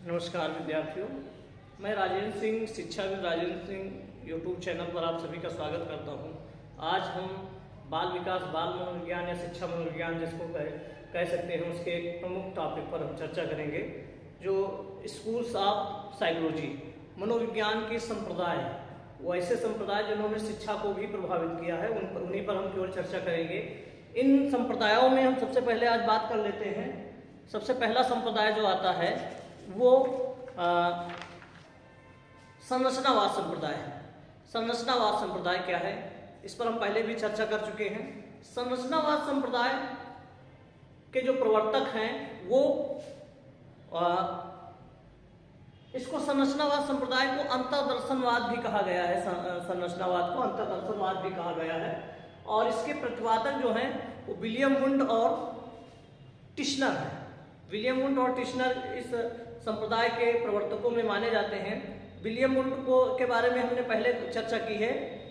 नमस्कार विद्यार्थियों, मैं राजेंद्र सिंह, शिक्षाविद राजेंद्र सिंह यूट्यूब चैनल पर आप सभी का स्वागत करता हूं। आज हम बाल विकास, बाल मनोविज्ञान या शिक्षा मनोविज्ञान जिसको कह सकते हैं, उसके एक प्रमुख टॉपिक पर हम चर्चा करेंगे, जो स्कूल्स ऑफ साइकोलॉजी, मनोविज्ञान के संप्रदाय, वो ऐसे संप्रदाय जिन्होंने शिक्षा को भी प्रभावित किया है, उन्हीं पर हम केवल चर्चा करेंगे। इन संप्रदायों में हम सबसे पहले आज बात कर लेते हैं। सबसे पहला संप्रदाय जो आता है वो संरचनावाद संप्रदाय है। संरचनावाद संप्रदाय क्या है, इस पर हम पहले भी चर्चा कर चुके हैं। संरचनावाद संप्रदाय के जो प्रवर्तक हैं वो इसको संरचनावाद संप्रदाय को अंतर्दर्शनवाद भी कहा गया है। संरचनावाद को अंतर्दर्शनवाद भी कहा गया है। और इसके प्रतिपादक जो हैं वो विलियम वुंड और टिश्नर है। विलियम वुंड और टिश्नर इस संप्रदाय के प्रवर्तकों में माने जाते हैं। विलियम वुंड के बारे में हमने पहले चर्चा की है।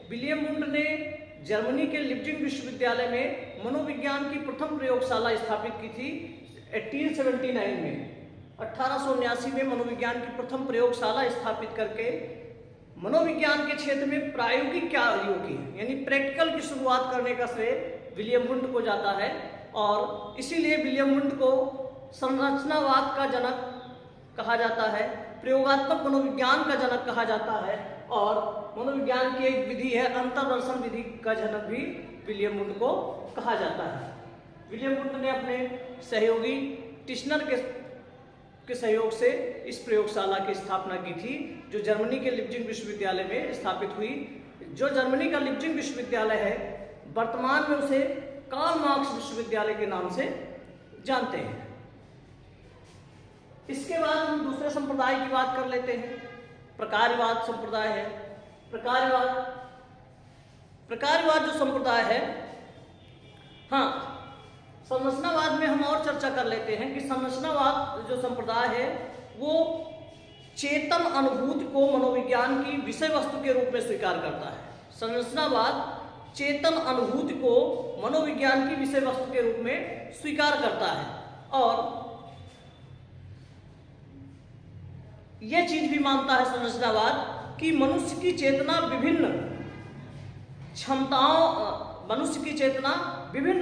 विलियम वुंड ने जर्मनी के लिप्जिग विश्वविद्यालय में मनोविज्ञान की प्रथम प्रयोगशाला स्थापित की थी 1879 में। 1879 में मनोविज्ञान की प्रथम प्रयोगशाला स्थापित करके मनोविज्ञान के क्षेत्र में प्रायोगिक कार्यों की, यानी प्रैक्टिकल की शुरुआत करने का श्रेय विलियम वुंड को जाता है। और इसीलिए विलियम वुंड को संरचनावाद का जनक कहा जाता है, प्रयोगात्मक मनोविज्ञान का जनक कहा जाता है। और मनोविज्ञान की एक विधि है अंतर्दर्शन विधि का जनक भी विलियम वुंड को कहा जाता है। विलियम वुंड ने अपने सहयोगी टिश्नर के सहयोग से इस प्रयोगशाला की स्थापना की थी, जो जर्मनी के लिप्जिग विश्वविद्यालय में स्थापित हुई। जो जर्मनी का लिप्जिग विश्वविद्यालय है, वर्तमान में उसे कार्ल मार्क्स विश्वविद्यालय के नाम से जानते हैं। इसके बाद हम दूसरे संप्रदाय की बात कर लेते हैं। प्रकार्यवाद संप्रदाय है। प्रकार्यवाद जो संप्रदाय है, हाँ, संरचनावाद में हम और चर्चा कर लेते हैं कि संरचनावाद जो संप्रदाय है वो चेतन अनुभूति को मनोविज्ञान की विषय वस्तु के रूप में स्वीकार करता है। संरचनावाद चेतन अनुभूति को मनोविज्ञान की विषय वस्तु के रूप में स्वीकार करता है और यह चीज भी मानता है संरचनावाद कि मनुष्य की चेतना विभिन्न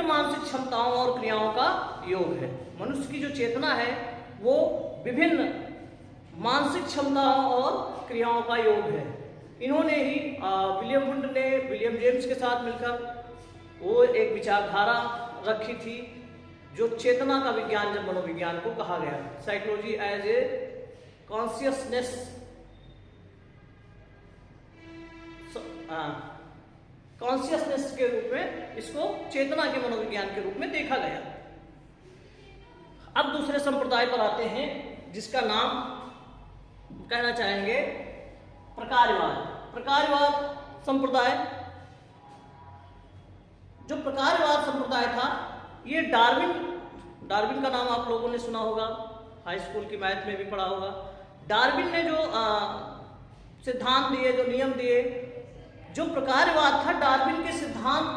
मानसिक क्षमताओं और क्रियाओं का योग है। मनुष्य की जो चेतना है वो विभिन्न मानसिक क्षमताओं और क्रियाओं का योग है। इन्होंने ही विलियम वुंड ने विलियम जेम्स के साथ मिलकर वो एक विचारधारा रखी थी, जो चेतना का विज्ञान, जब मनोविज्ञान को कहा गया, साइकोलॉजी एज ए कॉन्शियसनेस के रूप में इसको चेतना के मनोविज्ञान के रूप में देखा गया। अब दूसरे संप्रदाय पर आते हैं, जिसका नाम कहना चाहेंगे प्रकार्यवाद। प्रकार्यवाद संप्रदाय, जो प्रकार्यवाद संप्रदाय था, ये डार्विन का नाम आप लोगों ने सुना होगा, हाई स्कूल की मैथ में भी पढ़ा होगा। डार्विन ने जो सिद्धांत दिए, जो नियम दिए, जो प्रकार्यवाद था, डार्विन के सिद्धांत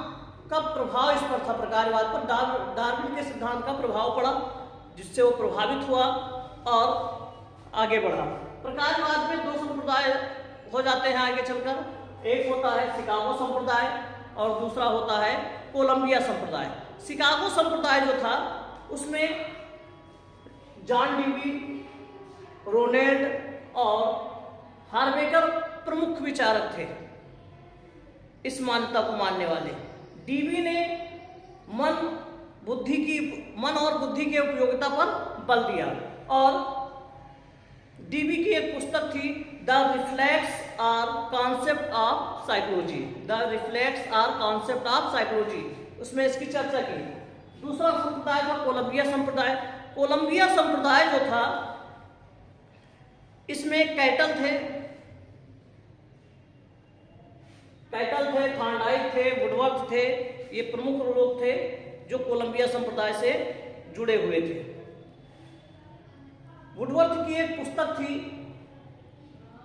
का प्रभाव इस पर था। प्रकार्यवाद पर डार्विन के सिद्धांत का प्रभाव पड़ा, जिससे वो प्रभावित हुआ और आगे बढ़ा। प्रकार्यवाद में दो संप्रदाय हो जाते हैं आगे चलकर। एक होता है शिकागो संप्रदाय और दूसरा होता है कोलंबिया संप्रदाय। शिकागो संप्रदाय जो था, उसमें जॉन डीवी, रोनेल्ड और हार्वेकर प्रमुख विचारक थे इस मान्यता को मानने वाले। डीवी ने मन और बुद्धि के उपयोगिता पर बल दिया और डीवी की एक पुस्तक थी, the reflex are concept of psychology. The reflex are concept of psychology, उसमें इसकी चर्चा की। दूसरा संप्रदाय था कोलंबिया संप्रदाय। कोलंबिया संप्रदाय जो था, इसमें कैटल थे, थॉर्नडाइक थे, वुडवर्थ थे। ये प्रमुख लोग थे जो कोलंबिया संप्रदाय से जुड़े हुए थे। वुडवर्थ की एक पुस्तक थी,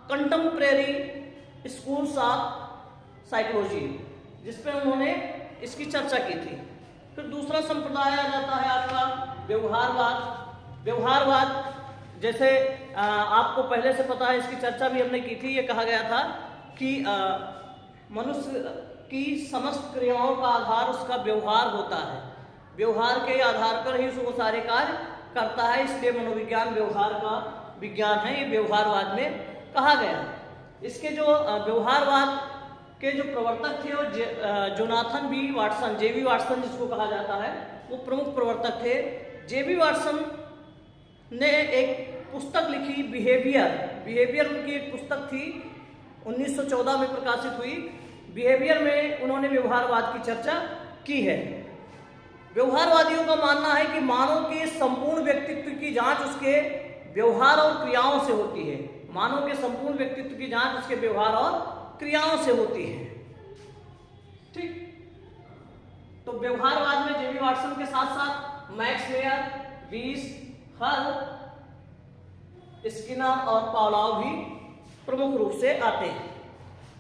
कंटेम्परेरी स्कूल्स ऑफ साइकोलॉजी, जिसपे उन्होंने इसकी चर्चा की थी। फिर दूसरा संप्रदाय आ जाता है आपका व्यवहारवाद। जैसे आपको पहले से पता है, इसकी चर्चा भी हमने की थी। ये कहा गया था कि मनुष्य की समस्त क्रियाओं का आधार उसका व्यवहार होता है, व्यवहार के आधार पर ही वो सारे कार्य करता है, इसलिए मनोविज्ञान व्यवहार का विज्ञान है, ये व्यवहारवाद में कहा गया है। इसके जो व्यवहारवाद के जो प्रवर्तक थे वो जोनाथन बी वाटसन, जेबी वाटसन जिसको कहा जाता है, वो प्रमुख प्रवर्तक थे। जेबी वाटसन ने एक पुस्तक लिखी, बिहेवियर उनकी एक पुस्तक थी, 1914 में प्रकाशित हुई। बिहेवियर में उन्होंने व्यवहारवाद की चर्चा की है। व्यवहारवादियों का मानना है कि मानव के संपूर्ण व्यक्तित्व की जांच उसके व्यवहार और क्रियाओं से होती है। मानव के संपूर्ण व्यक्तित्व की जांच उसके व्यवहार और क्रियाओं से होती है। ठीक, तो व्यवहारवाद में जेबी वाटसन के साथ साथ मैक्स वेयर, वीस, हल, स्किनर और पावलोव भी प्रमुख रूप से आते हैं।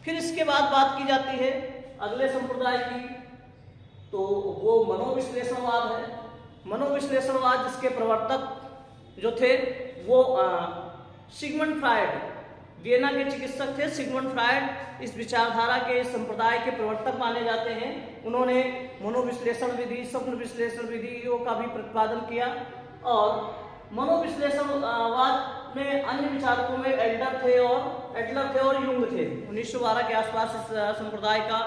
फिर इसके बाद बात की जाती है अगले संप्रदाय की, तो वो मनोविश्लेषणवाद है। मनोविश्लेषणवाद जिसके प्रवर्तक जो थे वो सिगमंड फ्रायड, वियना के चिकित्सक थे सिगमंड फ्रायड। इस विचारधारा के संप्रदाय के प्रवर्तक माने जाते हैं। उन्होंने मनोविश्लेषण विधि, स्वप्न विश्लेषण विधियों का भी प्रतिपादन किया। और मनोविश्लेषणवाद में अन्य विचारकों में एडलर थे और युंग थे। 1912 के आसपास इस संप्रदाय का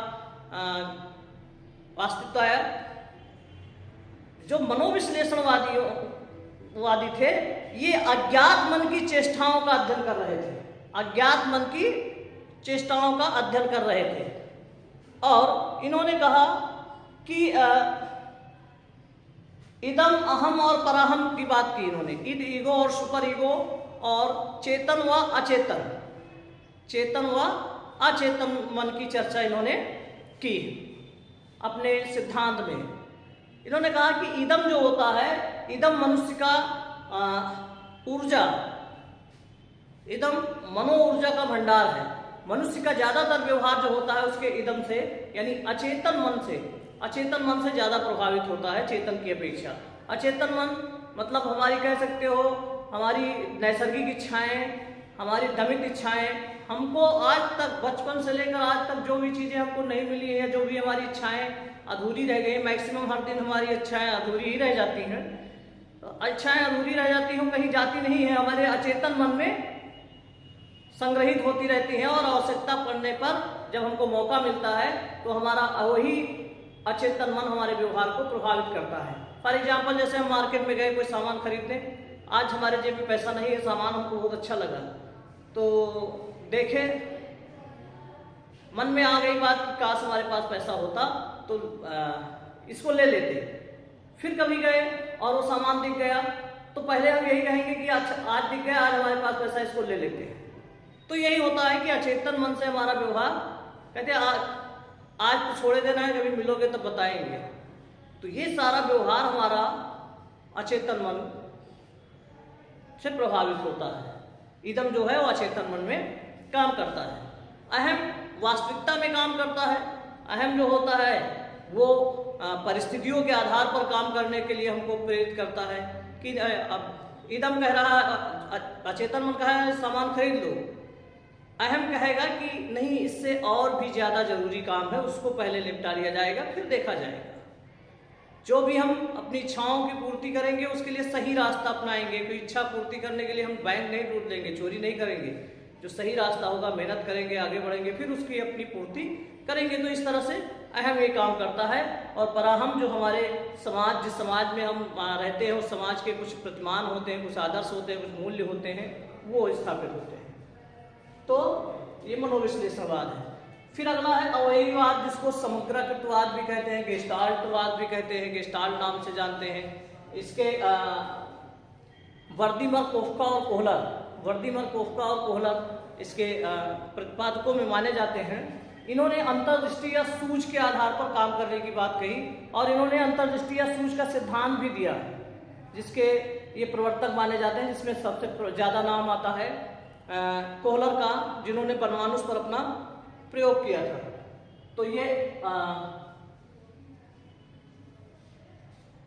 अस्तित्व आया। जो मनोविश्लेषणवादी थे, ये अज्ञात मन की चेष्टाओं का अध्ययन कर रहे थे, अज्ञात मन की चेष्टाओं का अध्ययन कर रहे थे। और इन्होंने कहा कि इदम, अहम और पराहम की बात की इन्होंने, इद, ईगो और सुपर ईगो, और चेतन व अचेतन मन की चर्चा इन्होंने की अपने सिद्धांत में। इन्होंने कहा कि इदम जो होता है, इदम मनुष्य का ऊर्जा, इदम मनो ऊर्जा का भंडार है। मनुष्य का ज्यादातर व्यवहार जो होता है उसके इदम से, यानी अचेतन मन से ज्यादा प्रभावित होता है चेतन की अपेक्षा। अचेतन मन मतलब हमारी, कह सकते हो, हमारी नैसर्गिक इच्छाएं, हमारी दमित इच्छाएं, हमको आज तक, बचपन से लेकर आज तक जो भी चीजें हमको नहीं मिली है, जो भी हमारी इच्छाएं अधूरी रह गई, मैक्सिमम हर दिन हमारी इच्छाएं अधूरी ही रह जाती हैं। इच्छाएं अधूरी रह जाती हैं, कहीं जाती नहीं है, हमारे अचेतन मन में संग्रहित होती रहती हैं। और आवश्यकता पड़ने पर जब हमको मौका मिलता है तो हमारा वही अचेतन मन हमारे व्यवहार को प्रभावित करता है। फॉर एग्जाम्पल, जैसे हम मार्केट में गए कोई सामान खरीदने, आज हमारे जेब में पैसा नहीं है, सामान हमको बहुत अच्छा लगा, तो देखे, मन में आ गई बात कि काश हमारे पास पैसा होता तो इसको ले लेते। फिर कभी गए और वो सामान दिख गया, तो पहले हम यही कहेंगे कि अच्छा आज दिख गया, आज हमारे पास पैसा, इसको ले लेते हैं। तो यही होता है कि अचेतन मन से हमारा व्यवहार, कहते हैं आज तो छोड़े देना है, कभी मिलोगे तब बताएंगे। तो ये सारा व्यवहार हमारा अचेतन मन से प्रभावित होता है। इदम जो है वो अचेतन मन में काम करता है। अहम वास्तविकता में काम करता है। अहम जो होता है वो परिस्थितियों के आधार पर काम करने के लिए हमको प्रेरित करता है कि अब इदम कह रहा है, अचेतन मन कह रहा है सामान खरीद लो, अहम कहेगा कि नहीं, इससे और भी ज्यादा जरूरी काम है, उसको पहले निपटा लिया जाएगा, फिर देखा जाएगा। जो भी हम अपनी इच्छाओं की पूर्ति करेंगे उसके लिए सही रास्ता अपनाएंगे। कोई इच्छा पूर्ति करने के लिए हम बैंक नहीं लूट लेंगे, चोरी नहीं करेंगे, जो सही रास्ता होगा मेहनत करेंगे, आगे बढ़ेंगे, फिर उसकी अपनी पूर्ति करेंगे। तो इस तरह से अहम ये काम करता है। और पराहम जो हमारे समाज, जिस समाज में हम रहते हैं, उस समाज के कुछ प्रतिमान होते हैं, कुछ आदर्श होते हैं, कुछ मूल्य होते हैं, वो स्थापित होते हैं। तो ये मनोविश्लेषणवाद है। फिर अगला है अवयवीवाद, जिसको समग्रकृतवाद भी कहते हैं, गेस्टाल्टवाद भी कहते हैं, गेस्टाल्ट नाम से जानते हैं। इसके वर्दीमर, कोफ्का और कोहलर इसके प्रतिपादकों में माने जाते हैं। इन्होंने अंतर्दृष्टि या सूझ के आधार पर काम करने की बात कही, और इन्होंने अंतर्दृष्टि या सूझ का सिद्धांत भी दिया, जिसके ये प्रवर्तक माने जाते हैं। जिसमें सबसे ज्यादा नाम आता है कोहलर का, जिन्होंने परमाणु पर अपना प्रयोग किया था। तो ये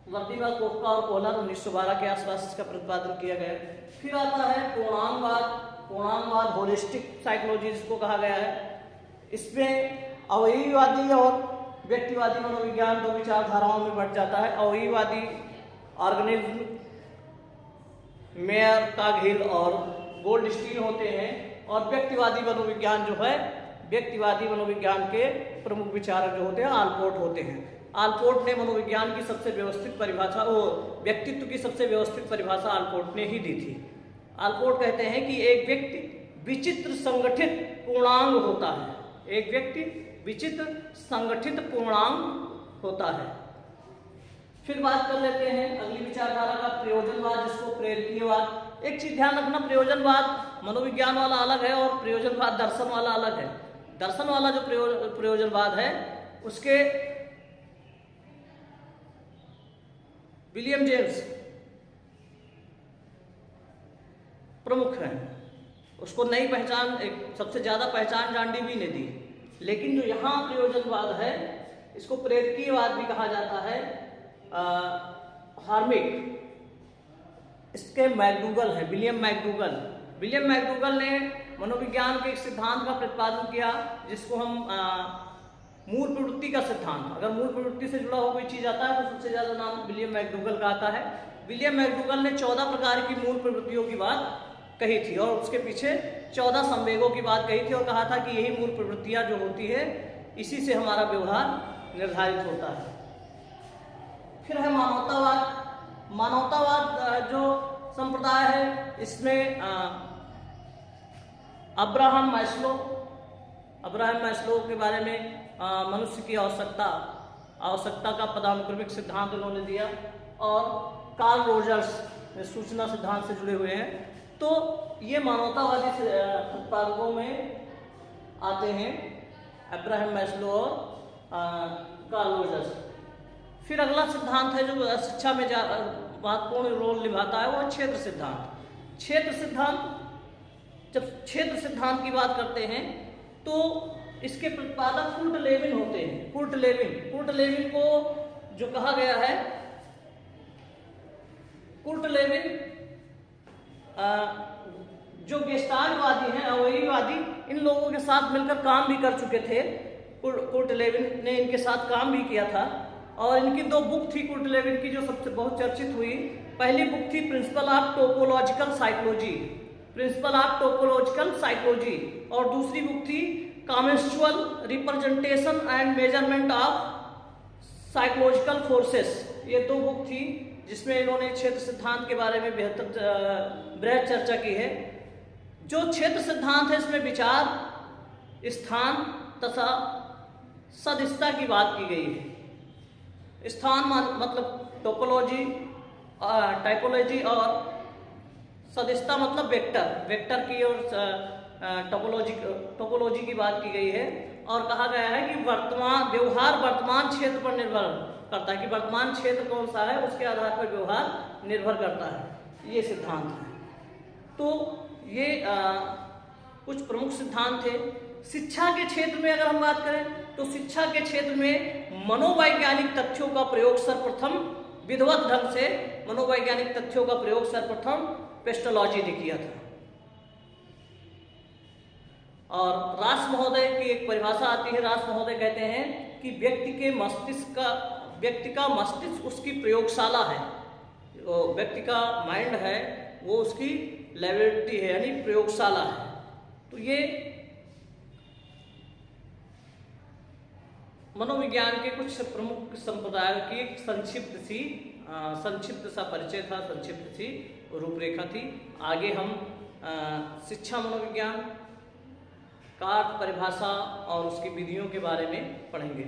वर्दीवाद, कोफका और कोहलर 1912 के आसपास इसका प्रतिपादन किया गया। फिर आता है पूर्णांगवाद। पूर्णांगवाद होलिस्टिक साइकोलॉजी जिसको कहा गया है। इसमें अवयवीवादी और व्यक्तिवादी मनोविज्ञान दो विचारधाराओं में बढ़ जाता है। अवयवीवादी ऑर्गेनिज्म मेयर, काघिल और गोल्डस्टीन होते हैं, और व्यक्तिवादी मनोविज्ञान जो है, व्यक्तिवादी मनोविज्ञान के प्रमुख विचारक जो होते हैं आलपोर्ट होते हैं। आलपोर्ट ने मनोविज्ञान की सबसे व्यवस्थित परिभाषा, वो व्यक्तित्व की सबसे व्यवस्थित परिभाषा आलपोर्ट ने ही दी थी। आलपोर्ट कहते हैं कि एक व्यक्ति विचित्र संगठित पूर्णांग होता है। एक व्यक्ति विचित्र संगठित पूर्णांग होता है। फिर बात कर लेते हैं अगली विचारधारा का प्रयोजनवाद, जिसको प्रेरकीयवाद। एक चीज ध्यान रखना, प्रयोजनवाद मनोविज्ञान वाला अलग है और प्रयोजनवाद दर्शन वाला अलग है। दर्शन वाला जो प्रयोजनवाद है उसके विलियम जेम्स प्रमुख हैं। उसको नई पहचान, एक सबसे ज्यादा पहचान जॉन डीवी ने दी। लेकिन जो यहाँ प्रयोजनवाद है इसको प्रेरकीयवाद भी कहा जाता है। हार्मिक, इसके मैकडूगल है, विलियम मैकडूगल। विलियम मैकडूगल ने मनोविज्ञान के एक सिद्धांत का प्रतिपादन किया जिसको हम मूल प्रवृत्ति का सिद्धांत, अगर मूल प्रवृत्ति से जुड़ा हुआ कोई चीज आता है तो सबसे ज्यादा नाम विलियम मैकडूगल का आता है। विलियम मैकडूगल ने 14 प्रकार की मूल प्रवृत्तियों की बात कही थी और उसके पीछे 14 संवेगों की बात कही थी और कहा था कि यही मूल प्रवृत्तियां जो होती है इसी से हमारा व्यवहार निर्धारित होता है। फिर है मानवतावाद। मानवतावाद जो संप्रदाय है इसमें अब्राहम मैस्लो के बारे में मनुष्य की आवश्यकता का पदानुक्रमिक सिद्धांत उन्होंने दिया, और कार्ल रोजर्स सूचना सिद्धांत से जुड़े हुए हैं। तो ये मानवतावादी प्रतिपादकों में आते हैं, अब्राहम मैस्लो और कार्ल रोजर्स। फिर अगला सिद्धांत है जो शिक्षा में महत्वपूर्ण रोल निभाता है, वो क्षेत्र सिद्धांत। क्षेत्र सिद्धांत, जब क्षेत्र सिद्धांत की बात करते हैं तो इसके प्रतिपादक कुर्ट लेविन होते हैं। कुर्ट लेविन को जो कहा गया है, कुर्ट लेविन जो गेस्टाल्टवादी हैं, अवयवीवादी, इन लोगों के साथ मिलकर काम भी कर चुके थे। कुर्ट लेविन ने इनके साथ काम भी किया था और इनकी 2 बुक थी कुर्ट लेविन की जो सबसे बहुत चर्चित हुई। पहली बुक थी प्रिंसिपल ऑफ टोपोलॉजिकल साइकोलॉजी और दूसरी बुक थी conceptual representation and measurement of psychological forces. ये 2 बुक थी जिसमें इन्होंने क्षेत्र सिद्धांत के बारे में बृहद चर्चा की है। जो क्षेत्र सिद्धांत है इसमें विचार, स्थान तथा सदिशता की बात की गई है। स्थान मतलब टाइपोलॉजी और सदिशता मतलब वेक्टर की और टोपोलॉजी की बात की गई है। और कहा गया है कि व्यवहार वर्तमान क्षेत्र पर निर्भर करता है, कि वर्तमान क्षेत्र कौन सा है उसके आधार पर व्यवहार निर्भर करता है। ये सिद्धांत है। तो ये कुछ प्रमुख सिद्धांत थे। शिक्षा के क्षेत्र में अगर हम बात करें तो शिक्षा के क्षेत्र में मनोवैज्ञानिक तथ्यों का प्रयोग सर्वप्रथम विधिवत ढंग से मनोवैज्ञानिक तथ्यों का प्रयोग सर्वप्रथम पेस्टोलॉजी ने किया था। और रास महोदय की एक परिभाषा आती है। रास महोदय कहते हैं कि व्यक्ति का मस्तिष्क उसकी प्रयोगशाला है। व्यक्ति का माइंड है वो उसकी लैबोरेटरी है, यानी प्रयोगशाला है। तो ये मनोविज्ञान के कुछ प्रमुख संप्रदायों की एक संक्षिप्त सा परिचय था, संक्षिप्त सी रूपरेखा थी। आगे हम शिक्षा मनोविज्ञान, कार्य परिभाषा और उसकी विधियों के बारे में पढ़ेंगे।